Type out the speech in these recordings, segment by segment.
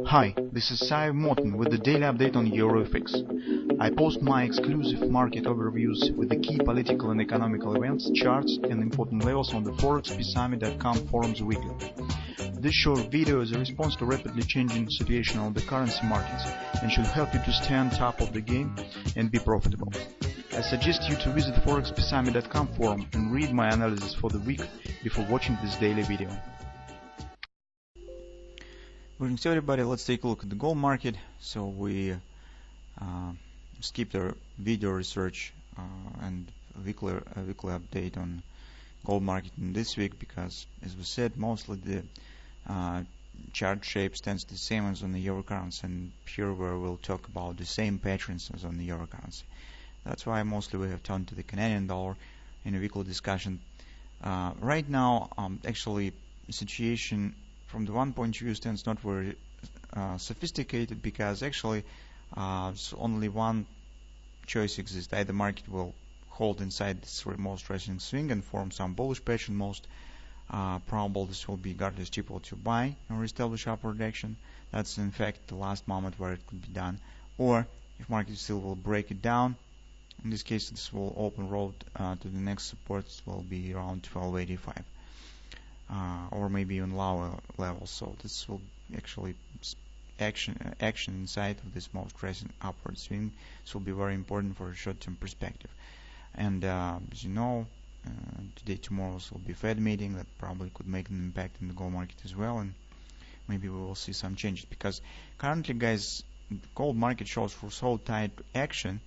Hi, this is Sive Morten with the daily update on EuroFX. I post my exclusive market overviews with the key political and economical events, charts and important levels on the ForexPeaceArmy.com forums weekly. This short video is a response to rapidly changing situation on the currency markets and should help you to stay on top of the game and be profitable. I suggest you to visit ForexPeaceArmy.com forum and read my analysis for the week before watching this daily video. Greetings everybody, let's take a look at the gold market. So we skipped our video research and weekly update on gold market in this week because, as we said, mostly the chart shape stands the same as on the euro currency, and here where we'll talk about the same patterns as on the euro currency. That's why mostly we have turned to the Canadian dollar in a weekly discussion. Right now, actually, the situation from the one point of view stands not very sophisticated, because actually only one choice exists. Either market will hold inside this most recent swing and form some bullish pattern. Most probable this will be regardless cheaper to buy or establish upward action. That's in fact the last moment where it could be done. Or if market still will break it down, in this case this will open road to the next support. Will be around 1285. Or maybe even lower levels. So this will actually action inside of this most recent upward swing. This will be very important for a short-term perspective. And as you know, tomorrow will be Fed meeting that probably could make an impact in the gold market as well, and maybe we will see some changes, because currently, guys, the gold market shows for so tight action.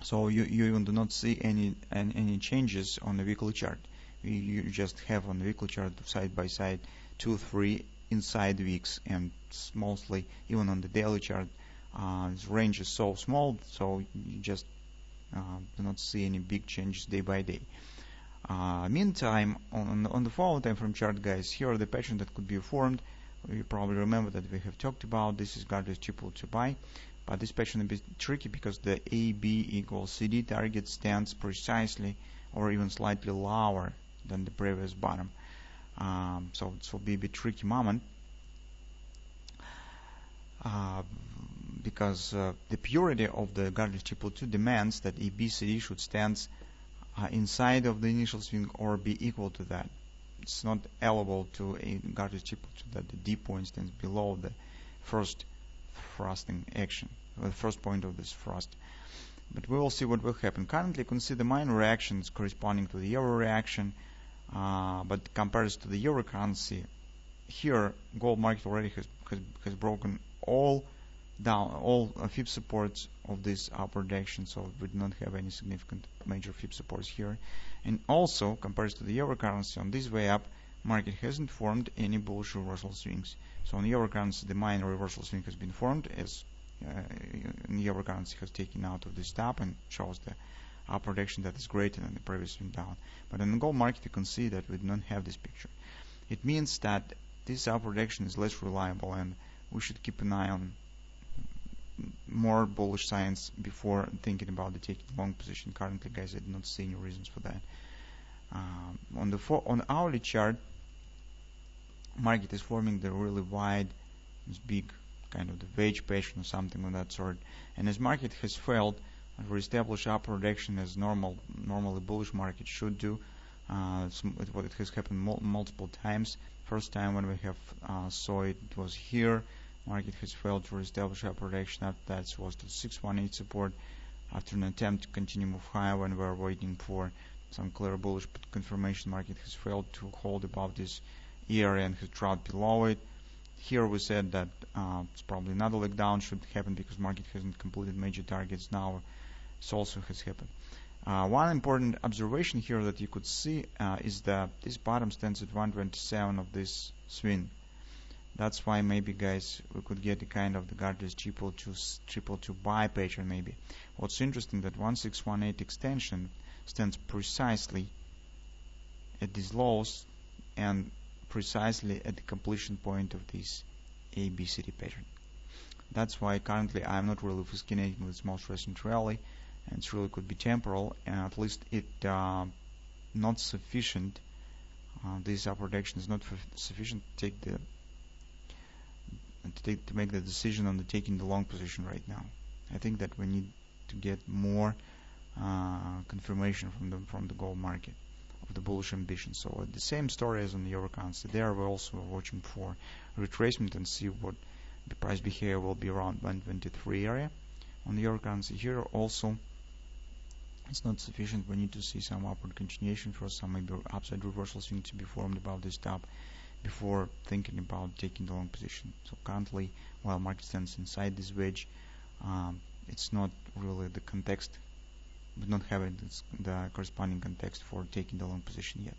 So you even do not see any changes on the weekly chart. You just have on the weekly chart side by side 2-3 inside weeks, and mostly even on the daily chart this range is so small, so you just do not see any big changes day by day. Meantime, on the follow time frame chart, guys, here are the patterns that could be formed. You probably remember that we have talked about this is regardless triple to buy, but this pattern is a bit tricky because the AB equals CD target stands precisely or even slightly lower than the previous bottom. So it will be a bit tricky moment because the purity of the regardless triple 2 demands that ABCD should stand inside of the initial swing or be equal to that. It's not allowable to a regardless triple 2 that the D point stands below the first thrusting action, the first point of this thrust. But we will see what will happen. Currently, you can see the minor reactions corresponding to the euro reaction. But compared to the euro currency, here gold market already has broken all FIB supports of this upward action, so we do not have any significant major FIB supports here. And also compared to the euro currency, on this way up, market hasn't formed any bullish reversal swings. So on the euro currency, the minor reversal swing has been formed as the euro currency has taken out of this top and shows the upward action that is greater than the previous swing down. But in the gold market, you can see that we do not have this picture. It means that this upward action is less reliable, and we should keep an eye on more bullish signs before thinking about the taking long position. Currently, guys, I do not see any reasons for that. On the hourly chart, market is forming the really wide, this big kind of the wedge pattern or something of that sort. And as market has failed to establish upward action as normally bullish market should do, what it has happened multiple times. First time when we have saw it was here. Market has failed to establish upward action. After that was the 618 support. After an attempt to continue move higher when we were waiting for some clear bullish confirmation, market has failed to hold above this area and has dropped below it. Here we said that it's probably another leg down should happen because market hasn't completed major targets. Now this also has happened. One important observation here that you could see is that this bottom stands at 127 of this swing. That's why maybe, guys, we could get a kind of the regardless triple to buy pattern maybe. What's interesting that 1618 extension stands precisely at these lows and precisely at the completion point of this ABCD pattern. That's why currently I'm not really fascinated with this most recent rally, and it really could be temporal, and at least it not sufficient. This upward action is not sufficient to take the to make the decision on the taking the long position right now. I think that we need to get more confirmation from the gold market of the bullish ambition. So the same story as on the euro currency. There we're also watching for retracement and see what the price behavior will be around 123 area. On the euro currency here also it's not sufficient. We need to see some upward continuation for some maybe upside reversal swing to be formed above this top before thinking about taking the long position. So currently, while market stands inside this wedge, it's not really the context. We don't have the corresponding context for taking the long position yet.